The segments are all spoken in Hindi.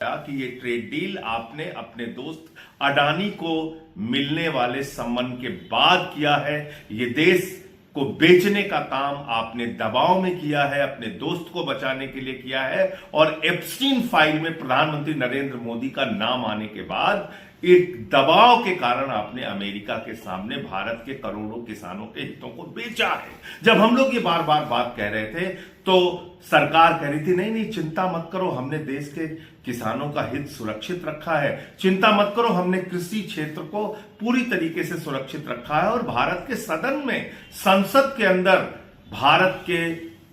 कि ये ट्रेड डील आपने अपने दोस्त अडानी को मिलने वाले सम्मान के बाद किया है। ये देश को बेचने का काम आपने दबाव में किया है, अपने दोस्त को बचाने के लिए किया है। और एप्स्टीन फाइल में प्रधानमंत्री नरेंद्र मोदी का नाम आने के बाद एक दबाव के कारण आपने अमेरिका के सामने भारत के करोड़ों किसानों के हितों को बेचा है। जब हम लोग ये बार बार बात कह रहे थे तो सरकार कह रही थी नहीं नहीं चिंता मत करो, हमने देश के किसानों का हित सुरक्षित रखा है, चिंता मत करो, हमने कृषि क्षेत्र को पूरी तरीके से सुरक्षित रखा है। और भारत के सदन में, संसद के अंदर भारत के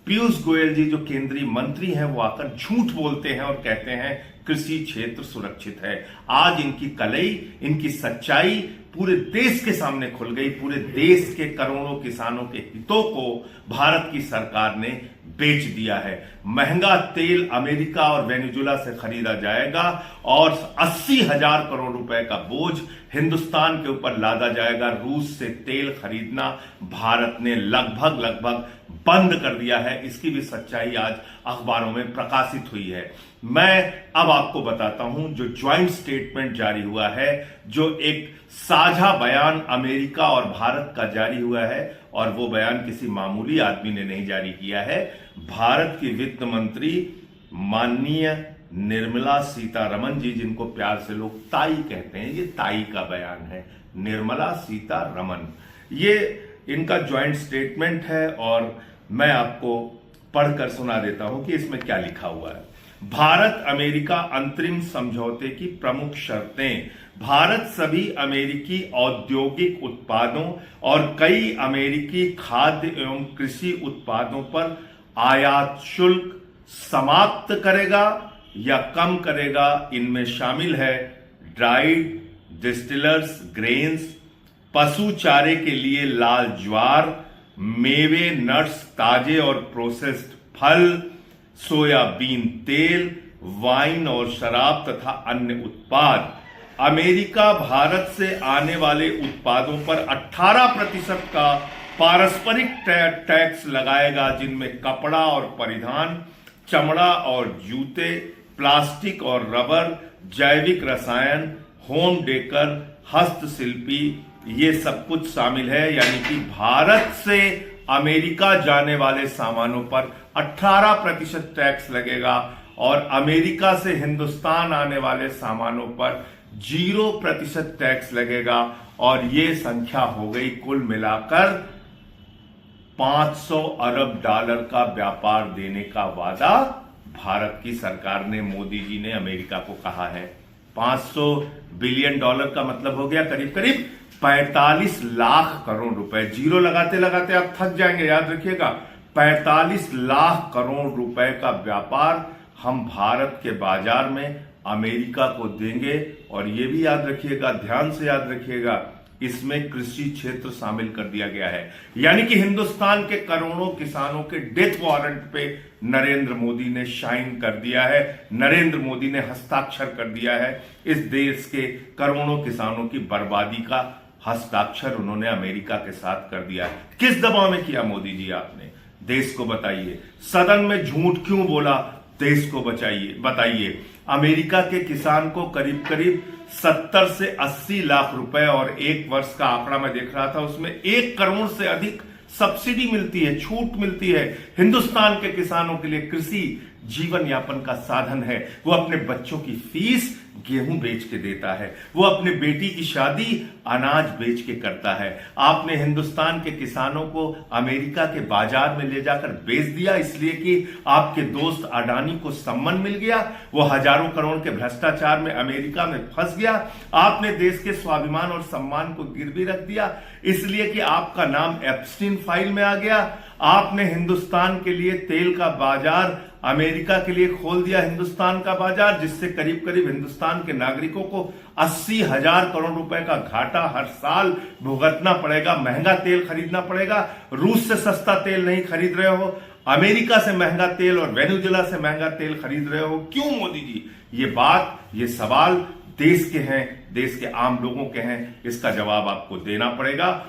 पीयूष गोयल जी जो केंद्रीय मंत्री हैं वो आकर झूठ बोलते हैं और कहते हैं कृषि क्षेत्र सुरक्षित है। आज इनकी कलई, इनकी सच्चाई पूरे देश के सामने खुल गई। पूरे देश के करोड़ों किसानों के हितों को भारत की सरकार ने बेच दिया है। महंगा तेल अमेरिका और वेनेजुएला से खरीदा जाएगा और 80,000 करोड़ रुपए का बोझ हिंदुस्तान के ऊपर लादा जाएगा। रूस से तेल खरीदना भारत ने लगभग बंद कर दिया है। इसकी भी सच्चाई आज अखबारों में प्रकाशित हुई है। मैं अब आपको बताता हूं जो ज्वाइंट स्टेटमेंट जारी हुआ है, जो एक साझा बयान अमेरिका और भारत का जारी हुआ है, और वो बयान किसी मामूली आदमी ने नहीं जारी किया है। भारत की वित्त मंत्री माननीय निर्मला सीतारमण जी, जिनको प्यार से लोग ताई कहते हैं, ये ताई का बयान है, निर्मला सीतारमण। ये इनका ज्वाइंट स्टेटमेंट है और मैं आपको पढ़कर सुना देता हूं कि इसमें क्या लिखा हुआ है। भारत अमेरिका अंतरिम समझौते की प्रमुख शर्तें। भारत सभी अमेरिकी औद्योगिक उत्पादों और कई अमेरिकी खाद्य एवं कृषि उत्पादों पर आयात शुल्क समाप्त करेगा या कम करेगा। इनमें शामिल है ड्राइड डिस्टिलर्स ग्रेन्स, पशु चारे के लिए लाल ज्वार, मेवे, नट्स, ताजे और प्रोसेस्ड फल, सोयाबीन तेल, वाइन और शराब तथा अन्य उत्पाद। अमेरिका भारत से आने वाले उत्पादों पर 18% का पारस्परिक टैक्स लगाएगा, जिनमें कपड़ा और परिधान, चमड़ा और जूते, प्लास्टिक और रबर, जैविक रसायन, होम डेकर, हस्तशिल्पी, ये सब कुछ शामिल है। यानी कि भारत से अमेरिका जाने वाले सामानों पर 18% टैक्स लगेगा और अमेरिका से हिंदुस्तान आने वाले सामानों पर 0% टैक्स लगेगा। और ये संख्या हो गई कुल मिलाकर 500 अरब डॉलर का व्यापार देने का वादा भारत की सरकार ने, मोदी जी ने अमेरिका को कहा है। 500 बिलियन डॉलर का मतलब हो गया करीब करीब 45 लाख करोड़ रुपए। जीरो लगाते लगाते आप थक जाएंगे, याद रखिएगा। 45 लाख करोड़ रुपए का व्यापार हम भारत के बाजार में अमेरिका को देंगे। और यह भी याद रखिएगा, ध्यान से याद रखिएगा, इसमें कृषि क्षेत्र शामिल कर दिया गया है। यानी कि हिंदुस्तान के करोड़ों किसानों के डेथ वारंट पे नरेंद्र मोदी ने साइन कर दिया है, नरेंद्र मोदी ने हस्ताक्षर कर दिया है। इस देश के करोड़ों किसानों की बर्बादी का हस्ताक्षर उन्होंने अमेरिका के साथ कर दिया है। किस दबाव में किया मोदी जी आपने? देश को बताइए। सदन में झूठ क्यों बोला? देश को बताइए। अमेरिका के किसान को करीब करीब 70 से 80 लाख रुपए, और एक वर्ष का आंकड़ा मैं देख रहा था, उसमें 1 करोड़ से अधिक सब्सिडी मिलती है, छूट मिलती है। हिंदुस्तान के किसानों के लिए कृषि जीवन यापन का साधन है। वो अपने बच्चों की फीस गेहूं बेच के देता है, वो अपने बेटी की शादी अनाज बेच के करता है। आपने हिंदुस्तान के किसानों को अमेरिका के बाजार में ले जाकर बेच दिया इसलिए कि आपके दोस्त अडानी को सम्मान मिल गया, वो हजारों करोड़ के भ्रष्टाचार में अमेरिका में फंस गया। आपने देश के स्वाभिमान और सम्मान को गिरवी रख दिया इसलिए कि आपका नाम एप्स्टीन फाइल में आ गया। आपने हिंदुस्तान के लिए तेल का बाजार अमेरिका के लिए खोल दिया, हिंदुस्तान का बाजार, जिससे करीब करीब हिंदुस्तान के नागरिकों को 80,000 करोड़ रुपए का घाटा हर साल भुगतना पड़ेगा। महंगा तेल खरीदना पड़ेगा। रूस से सस्ता तेल नहीं खरीद रहे हो, अमेरिका से महंगा तेल और वेनेजुएला से महंगा तेल खरीद रहे हो। क्यों मोदी जी? ये बात, ये सवाल देश के हैं, देश के आम लोगों के हैं। इसका जवाब आपको देना पड़ेगा।